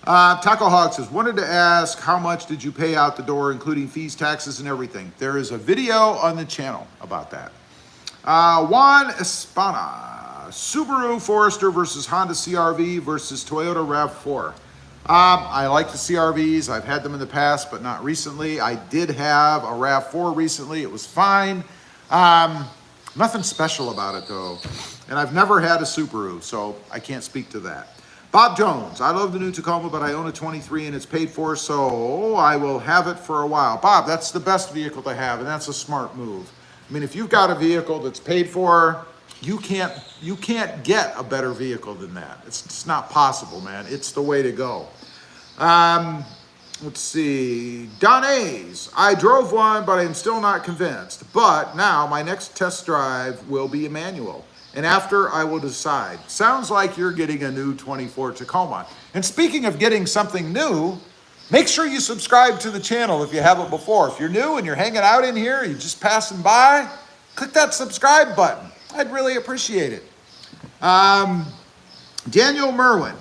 Taco Hog says, wanted to ask, how much did you pay out the door, including fees, taxes, and everything? There is a video on the channel about that. Juan Espana, Subaru Forester versus Honda CRV versus Toyota RAV4. I like the CRVs. I've had them in the past, but not recently. I did have a RAV4 recently. It was fine. Nothing special about it, though. And I've never had a Subaru, so I can't speak to that. Bob Jones, I love the new Tacoma, but I own a 23 and it's paid for, so I will have it for a while. Bob, that's the best vehicle to have, and that's a smart move. I mean, if you've got a vehicle that's paid for, you can't get a better vehicle than that. It's just not possible, man. It's the way to go. Let's see. Don A's. I drove one, but I'm still not convinced. But now my next test drive will be a manual. And after, I will decide. Sounds like you're getting a new 24 Tacoma. And speaking of getting something new, make sure you subscribe to the channel if you haven't before. If you're new and you're hanging out in here, you're just passing by, click that subscribe button. I'd really appreciate it. Daniel Merwin.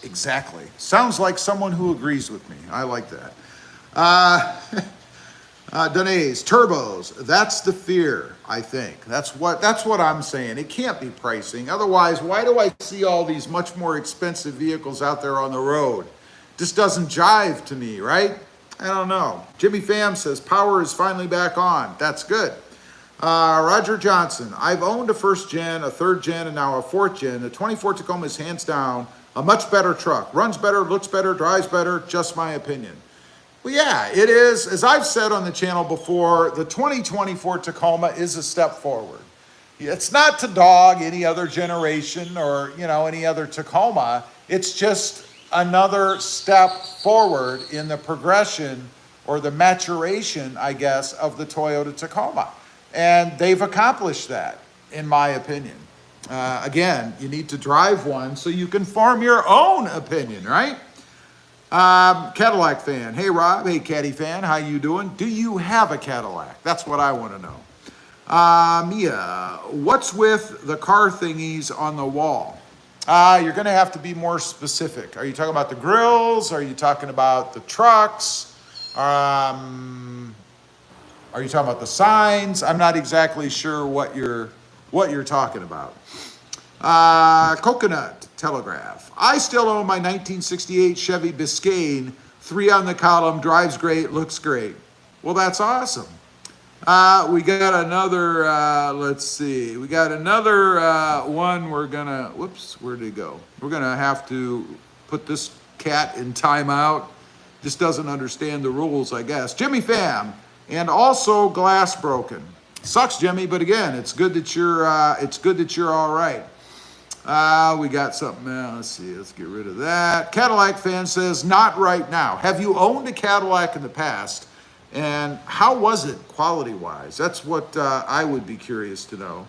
Exactly. Sounds like someone who agrees with me. I like that. Danae's turbos. That's the fear, I think. That's what I'm saying. It can't be pricing. Otherwise, why do I see all these much more expensive vehicles out there on the road? Just doesn't jive to me, right? I don't know. Jimmy Pham says power is finally back on. That's good. Roger Johnson. I've owned a first gen, a third gen, and now a fourth gen. The 24 Tacoma is hands down a much better truck. Runs better, looks better, drives better. Just my opinion. Well, yeah, it is. As I've said on the channel before, the 2024 Tacoma is a step forward. It's not to dog any other generation or, any other Tacoma. It's just another step forward in the progression or the maturation, I guess, of the Toyota Tacoma. And they've accomplished that, in my opinion. Again, you need to drive one so you can form your own opinion, right? Cadillac fan. Hey, Rob. Hey, Caddy fan. How you doing? Do you have a Cadillac? That's what I want to know. Mia, what's with the car thingies on the wall? You're going to have to be more specific. Are you talking about the grills? Are you talking about the trucks? Are you talking about the signs? I'm not exactly sure what you're talking about. Coconut Telegraph. I still own my 1968 Chevy Biscayne, 3 on the column, drives great, looks great. Well, that's awesome. We got another, let's see. We got another one we're gonna, whoops, where'd it go? We're gonna have to put this cat in timeout. Just doesn't understand the rules, I guess. Jimmy Pham, and also glass broken. Sucks, Jimmy, but again, it's good that you're all right. We got something else. Let's see. Let's get rid of that. Cadillac fan says, not right now. Have you owned a Cadillac in the past? And how was it quality-wise? That's what I would be curious to know.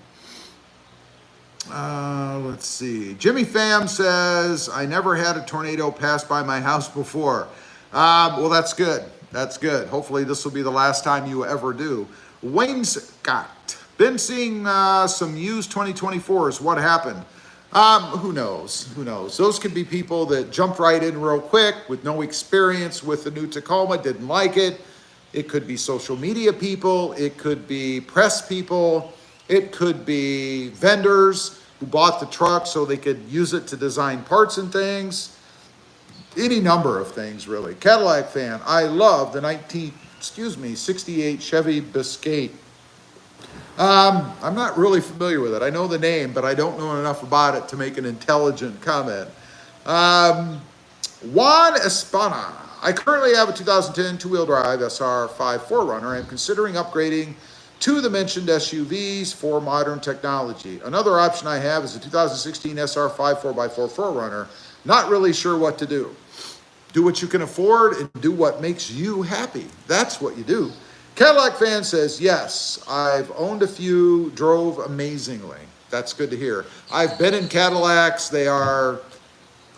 Let's see. Jimmy Pham says, I never had a tornado pass by my house before. Well, that's good. That's good. Hopefully this will be the last time you ever do. Wayne Scott. Been seeing some used 2024s. What happened? Who knows? Who knows? Those could be people that jumped right in real quick with no experience with the new Tacoma, didn't like it. It could be social media people. It could be press people. It could be vendors who bought the truck so they could use it to design parts and things. Any number of things, really. Cadillac fan. I love the 68 Chevy Biscayne. I'm not really familiar with it. I know the name, but I don't know enough about it to make an intelligent comment. Juan Espana. I currently have a 2010 two-wheel drive SR5 4Runner. I'm considering upgrading to the mentioned SUVs for modern technology. Another option I have is a 2016 SR5 4x4 4Runner. Not really sure what to do. Do what you can afford and do what makes you happy. That's what you do. Cadillac fan says, yes, I've owned a few, drove amazingly. That's good to hear. I've been in Cadillacs. They are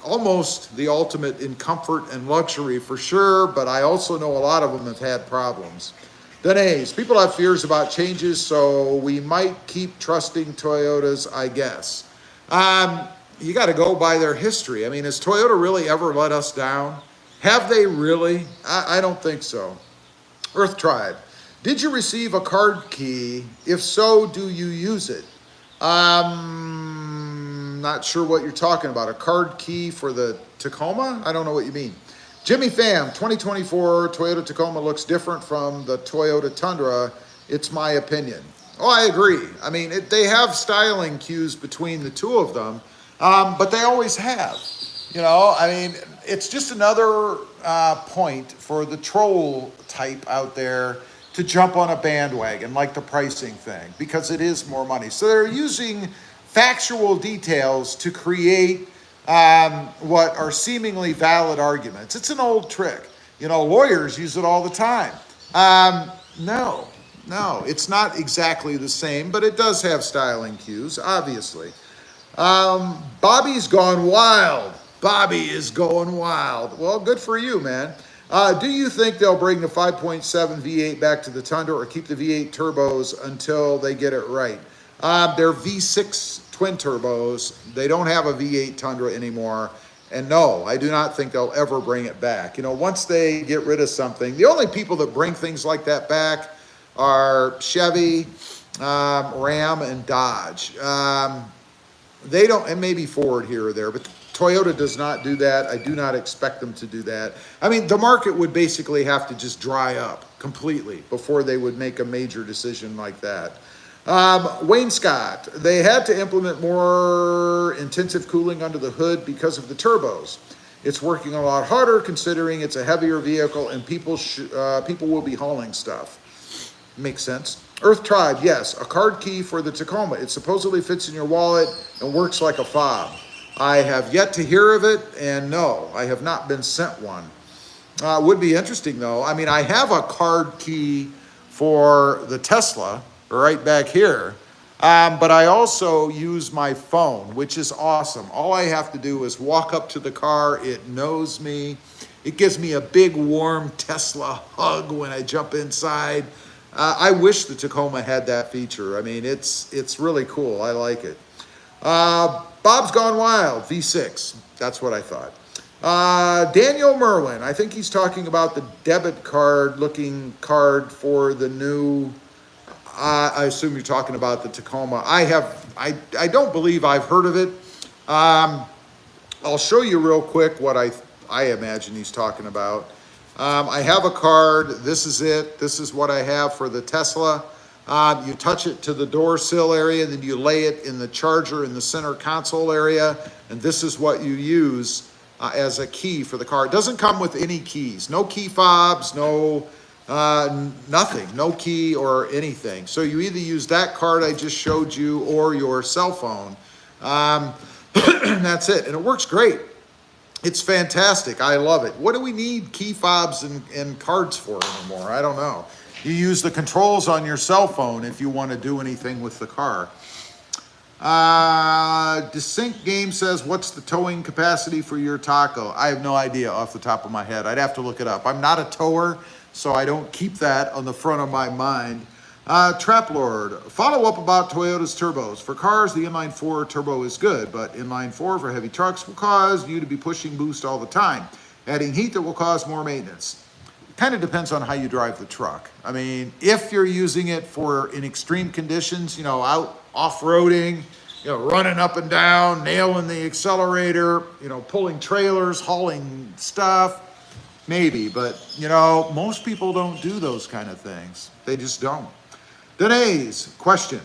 almost the ultimate in comfort and luxury for sure, but I also know a lot of them have had problems. Then A's, people have fears about changes, so we might keep trusting Toyotas, I guess. You got to go by their history. I mean, has Toyota really ever let us down? Have they really? I don't think so. Earth Tribe, did you receive a card key? If so, do you use it? Not sure what you're talking about. A card key for the Tacoma? I don't know what you mean. Jimmy Pham, 2024 Toyota Tacoma looks different from the Toyota Tundra. It's my opinion. Oh, I agree. I mean, they have styling cues between the two of them, but they always have. You know, I mean, it's just another point for the troll type out there to jump on a bandwagon, like the pricing thing, because it is more money. So they're using factual details to create what are seemingly valid arguments. It's an old trick. You know, lawyers use it all the time. No, it's not exactly the same, but it does have styling cues, obviously. Bobby's gone wild. Bobby is going wild. Well, good for you, man. Do you think they'll bring the 5.7 V8 back to the Tundra or keep the V8 turbos until they get it right? They're V6 twin turbos. They don't have a V8 Tundra anymore. And no, I do not think they'll ever bring it back. You know, once they get rid of something, the only people that bring things like that back are Chevy, Ram, and Dodge. They don't, and maybe Ford here or there, but Toyota does not do that. I do not expect them to do that. I mean, the market would basically have to just dry up completely before they would make a major decision like that. Wayne Scott, they had to implement more intensive cooling under the hood because of the turbos. It's working a lot harder considering it's a heavier vehicle and people will be hauling stuff. Makes sense. Earth Tribe, yes, a card key for the Tacoma. It supposedly fits in your wallet and works like a fob. I have yet to hear of it, and no, I have not been sent one. Would be interesting though. I mean, I have a card key for the Tesla right back here, but I also use my phone, which is awesome. All I have to do is walk up to the car. It knows me. It gives me a big warm Tesla hug when I jump inside. I wish the Tacoma had that feature. I mean, it's really cool. I like it. Bob's Gone Wild, V6. That's what I thought. Daniel Merwin, I think he's talking about the debit card looking card for the new, I assume you're talking about the Tacoma. I don't believe I've heard of it. I'll show you real quick what I imagine he's talking about. I have a card. This is it. This is what I have for the Tesla. You touch it to the door sill area, then you lay it in the charger in the center console area, and this is what you use as a key for the car. It doesn't come with any keys. No key fobs, no nothing, no key or anything. So you either use that card I just showed you or your cell phone. That's it, and it works great. It's fantastic. I love it. What do we need key fobs and cards for anymore? I don't know. You use the controls on your cell phone if you want to do anything with the car. Distinct Game says, what's the towing capacity for your Taco? I have no idea off the top of my head. I'd have to look it up. I'm not a tower, so I don't keep that on the front of my mind. Trap Lord, follow up about Toyota's turbos. For cars, the inline 4 turbo is good, but inline 4 for heavy trucks will cause you to be pushing boost all the time, adding heat that will cause more maintenance. Kind of depends on how you drive the truck. I mean, if you're using it for in extreme conditions, you know, out off-roading, you know, running up and down, nailing the accelerator, you know, pulling trailers, hauling stuff, maybe. But, you know, most people don't do those kind of things. They just don't. Danae's question,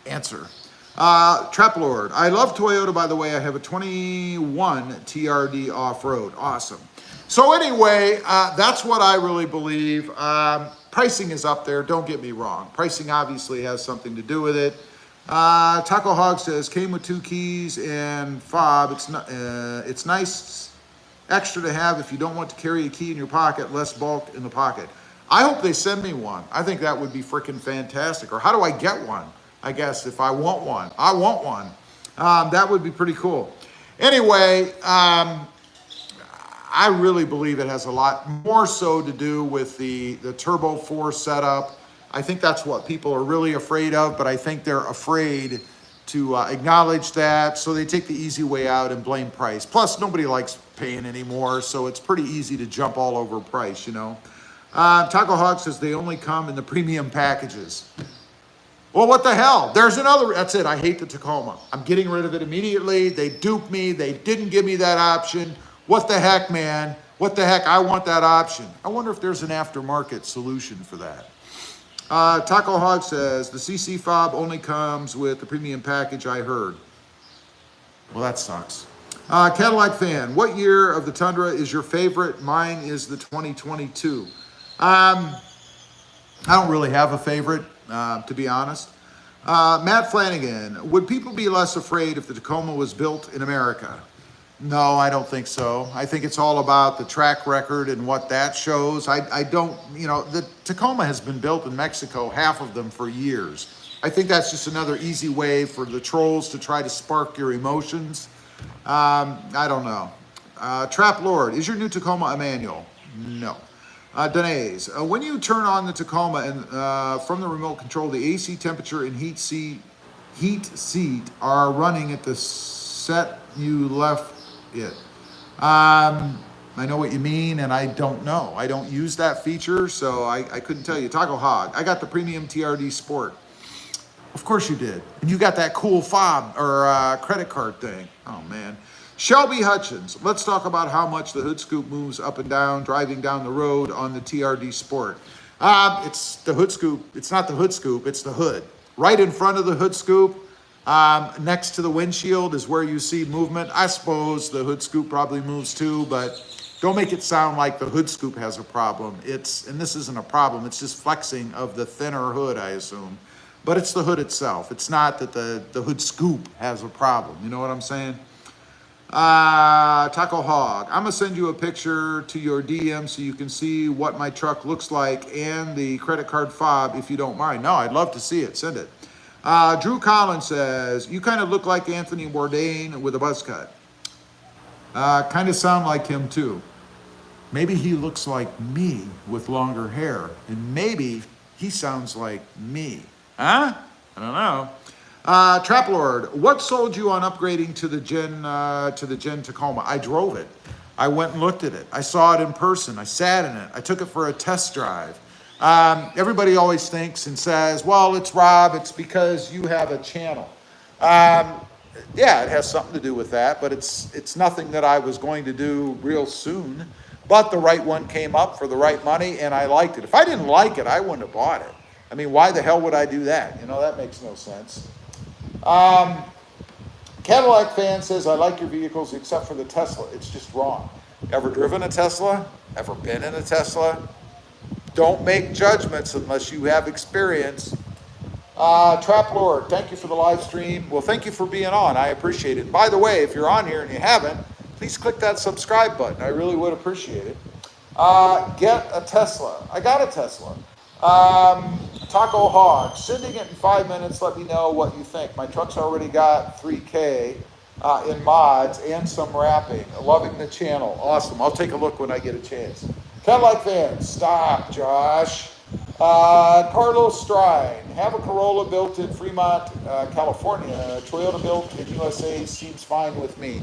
answer. Trap Lord, I love Toyota, by the way. I have a 21 TRD off-road. Awesome. So anyway, that's what I really believe. Pricing is up there, don't get me wrong. Pricing obviously has something to do with it. Taco Hog says, came with 2 keys and fob. It's nice extra to have if you don't want to carry a key in your pocket, less bulk in the pocket. I hope they send me one. I think that would be freaking fantastic. Or how do I get one? I guess if I want one. I want one. That would be pretty cool. Anyway, I really believe it has a lot more so to do with the Turbo 4 setup. I think that's what people are really afraid of, but I think they're afraid to acknowledge that, so they take the easy way out and blame price. Plus, nobody likes paying anymore, so it's pretty easy to jump all over price, you know. Taco Hog says they only come in the premium packages. Well, what the hell? There's another, that's it, I hate the Tacoma. I'm getting rid of it immediately. They duped me, they didn't give me that option. What the heck, man? What the heck, I want that option. I wonder if there's an aftermarket solution for that. Taco Hog says, the CC fob only comes with the premium package, I heard. Well, that sucks. Cadillac fan, what year of the Tundra is your favorite? Mine is the 2022. I don't really have a favorite, to be honest. Matt Flanagan, would people be less afraid if the Tacoma was built in America? No, I don't think so. I think it's all about the track record and what that shows. I don't, you know, the Tacoma has been built in Mexico, half of them for years. I think that's just another easy way for the trolls to try to spark your emotions. I don't know. Trap Lord, is your new Tacoma a manual? No. Denise, when you turn on the Tacoma and from the remote control, the AC temperature and heat seat are running at the set you left it. I know what you mean, and I don't know. I don't use that feature, so I couldn't tell you. Taco Hog, I got the premium TRD Sport. Of course you did. And you got that cool fob or credit card thing. Oh, man. Shelby Hutchins, let's talk about how much the hood scoop moves up and down, driving down the road on the TRD Sport. It's the hood scoop. It's not the hood scoop, it's the hood. Right in front of the hood scoop, next to the windshield is where you see movement. I suppose the hood scoop probably moves too, but don't make it sound like the hood scoop has a problem. And this isn't a problem, it's just flexing of the thinner hood, I assume. But it's the hood itself. It's not that the hood scoop has a problem. You know what I'm saying? Taco Hog, I'm gonna send you a picture to your DM so you can see what my truck looks like and the credit card fob if you don't mind. No, I'd love to see it. Send it. Drew Collins says, you kind of look like Anthony Bourdain with a buzz cut. Kind of sound like him too. Maybe he looks like me with longer hair, and maybe he sounds like me. Huh? I don't know. Trap Lord, what sold you on upgrading to the Gen Tacoma? I drove it. I went and looked at it. I saw it in person. I sat in it. I took it for a test drive. Everybody always thinks and says, well, it's Rob, it's because you have a channel. Yeah, it has something to do with that, but it's nothing that I was going to do real soon. But the right one came up for the right money, and I liked it. If I didn't like it, I wouldn't have bought it. I mean, why the hell would I do that? You know, that makes no sense. Cadillac fan says, I like your vehicles except for the Tesla. It's just wrong. Ever driven a Tesla? Ever been in a Tesla? Don't make judgments unless you have experience. Trap Lord, thank you for the live stream. Well, thank you for being on. I appreciate it. By the way, if you're on here and you haven't, please click that subscribe button. I really would appreciate it. Get a Tesla. I got a Tesla. Taco Hog, sending it in 5 minutes. Let me know what you think. My truck's already got 3K in mods and some wrapping. Loving the channel. Awesome. I'll take a look when I get a chance. Cadillac fans, stop, Josh. Carlos Strine, have a Corolla built in Fremont, California. Toyota built in USA seems fine with me.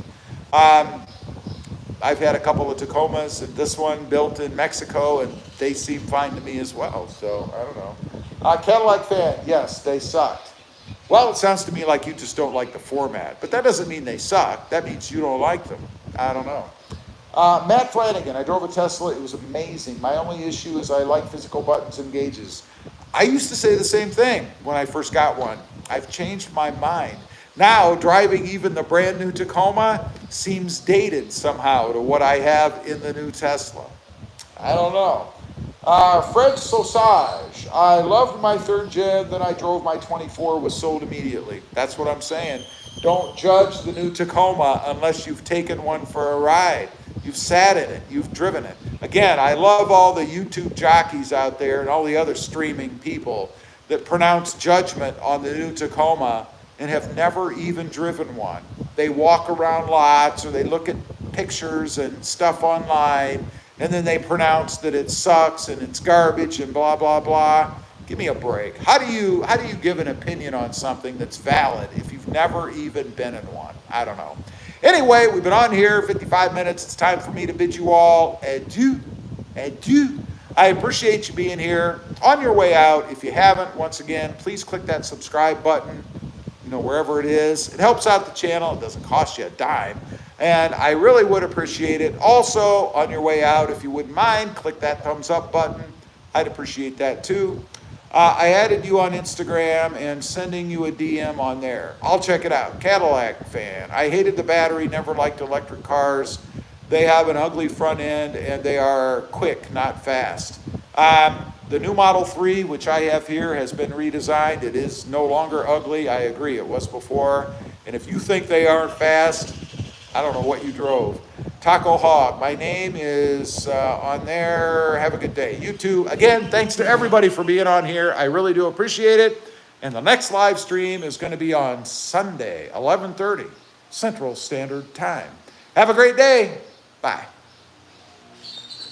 I've had a couple of Tacomas, and this one built in Mexico, and they seem fine to me as well. So, I don't know. Cadillac fan, yes, they sucked. Well, it sounds to me like you just don't like the format, but that doesn't mean they suck. That means you don't like them. I don't know. Matt Flanagan, I drove a Tesla. It was amazing. My only issue is I like physical buttons and gauges. I used to say the same thing when I first got one. I've changed my mind. Now, driving even the brand new Tacoma seems dated somehow to what I have in the new Tesla. I don't know. Fred Sausage, I loved my 3rd gen, then I drove my 24, was sold immediately. That's what I'm saying. Don't judge the new Tacoma unless you've taken one for a ride. You've sat in it. You've driven it. Again, I love all the YouTube jockeys out there and all the other streaming people that pronounce judgment on the new Tacoma and have never even driven one. They walk around lots or they look at pictures and stuff online, and then they pronounce that it sucks and it's garbage and blah, blah, blah. Give me a break. How do you give an opinion on something that's valid if you've never even been in one? I don't know. Anyway, we've been on here 55 minutes. It's time for me to bid you all adieu, adieu. I appreciate you being here. On your way out, if you haven't, once again, please click that subscribe button, wherever it is. It helps out the channel. It doesn't cost you a dime. And I really would appreciate it. Also, on your way out, if you wouldn't mind, click that thumbs up button. I'd appreciate that too. I added you on Instagram and sending you a DM on there. I'll check it out. Cadillac fan. I hated the battery, never liked electric cars. They have an ugly front end and they are quick, not fast. The new Model 3, which I have here, has been redesigned. It is no longer ugly. I agree, it was before. And if you think they aren't fast, I don't know what you drove. Taco Hog, my name is on there. Have a good day. You too. Again, thanks to everybody for being on here. I really do appreciate it. And the next live stream is going to be on Sunday, 11:30 Central Standard Time. Have a great day. Bye.